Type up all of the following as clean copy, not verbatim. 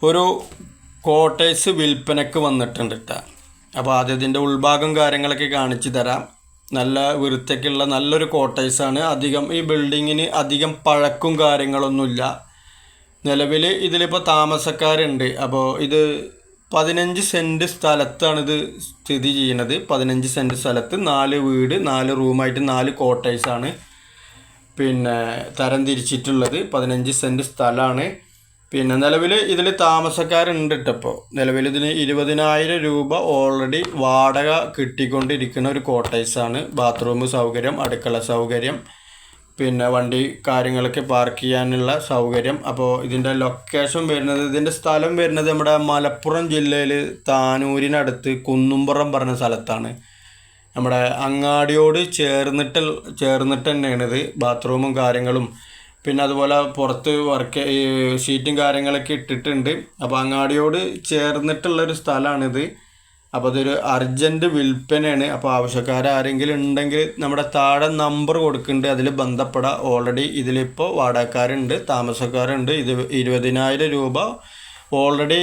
ഒരു കോട്ടേഴ്സ് വിൽപ്പനക്ക് വന്നിട്ടുണ്ട് കേട്ടോ. അപ്പോൾ ആദ്യം ഇതിൻ്റെ ഉൾഭാഗം കാര്യങ്ങളൊക്കെ കാണിച്ചു തരാം. നല്ല വൃത്തിയൊക്കെയുള്ള നല്ലൊരു കോട്ടേഴ്സാണ്. അധികം ഈ ബിൽഡിങ്ങിന് അധികം പഴക്കും കാര്യങ്ങളൊന്നുമില്ല. നിലവിൽ ഇതിലിപ്പോൾ താമസക്കാരുണ്ട്. അപ്പോൾ ഇത് 15 സെൻറ്റ് സ്ഥലത്താണ് ഇത് സ്ഥിതി ചെയ്യുന്നത്. 15 സെൻറ്റ് സ്ഥലത്ത് 4 വീട് 4 റൂമായിട്ട് 4 കോട്ടേഴ്സാണ് പിന്നെ തരം തിരിച്ചിട്ടുള്ളത്. 15 സെൻറ്റ് സ്ഥലമാണ്. പിന്നെ നിലവിൽ ഇതിൽ താമസക്കാരുണ്ട് ഇപ്പോൾ. നിലവിൽ ഇതിന് 20,000 രൂപ ഓൾറെഡി വാടക കിട്ടിക്കൊണ്ടിരിക്കുന്ന ഒരു കോട്ടേഴ്സാണ്. ബാത്റൂം സൗകര്യം, അടുക്കള സൗകര്യം, പിന്നെ വണ്ടി കാര്യങ്ങളൊക്കെ പാർക്ക് ചെയ്യാനുള്ള സൗകര്യം. അപ്പോൾ ഇതിൻ്റെ ലൊക്കേഷൻ വരുന്നത്, ഇതിൻ്റെ സ്ഥലം വരുന്നത് നമ്മുടെ മലപ്പുറം ജില്ലയിൽ താനൂരിനടുത്ത് കുന്നുംപുറം പറഞ്ഞ സ്ഥലത്താണ്. നമ്മുടെ അങ്ങാടിയോട് ചേർന്നിട്ട് തന്നെയാണിത്. ബാത്റൂമും കാര്യങ്ങളും പിന്നെ അതുപോലെ പുറത്ത് ഷീറ്റും കാര്യങ്ങളൊക്കെ ഇട്ടിട്ടുണ്ട്. അപ്പോൾ അങ്ങാടിയോട് ചേർന്നിട്ടുള്ളൊരു സ്ഥലമാണിത്. അപ്പോൾ അതൊരു അർജൻറ്റ് വിൽപ്പനയാണ്. അപ്പോൾ ആവശ്യക്കാരെങ്കിലും ഉണ്ടെങ്കിൽ നമ്മുടെ താഴെ നമ്പർ കൊടുക്കുന്നുണ്ട്, അതിൽ ബന്ധപ്പെടാം. ഓൾറെഡി ഇതിലിപ്പോൾ വാടകക്കാരുണ്ട്, താമസക്കാരുണ്ട്. 20,000 രൂപ ഓൾറെഡി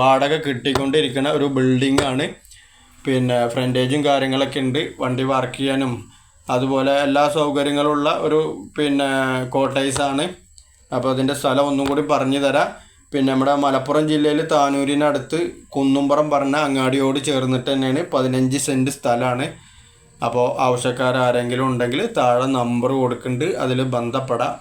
വാടക കിട്ടിക്കൊണ്ടിരിക്കുന്ന ഒരു ബിൽഡിംഗ് ആണ്. പിന്നെ ഫ്രണ്ടേജും കാര്യങ്ങളൊക്കെ ഉണ്ട്, വണ്ടി പാർക്ക് ചെയ്യാനും അതുപോലെ എല്ലാ സൗകര്യങ്ങളുള്ള ഒരു പിന്നെ കോട്ടേഴ്സാണ്. അപ്പോൾ അതിൻ്റെ സ്ഥലം ഒന്നും കൂടി പറഞ്ഞു തരാം. പിന്നെ നമ്മുടെ മലപ്പുറം ജില്ലയിൽ താനൂരിനടുത്ത് കുന്നുംപുറം പറഞ്ഞ അങ്ങാടിയോട് ചേർന്നിട്ട് തന്നെയാണ്. 15 സെൻറ്റ് സ്ഥലമാണ്. അപ്പോൾ ആവശ്യക്കാരെങ്കിലും ഉണ്ടെങ്കിൽ താഴെ നമ്പർ കൊടുക്കുന്നുണ്ട്, അതിൽ ബന്ധപ്പെടാം.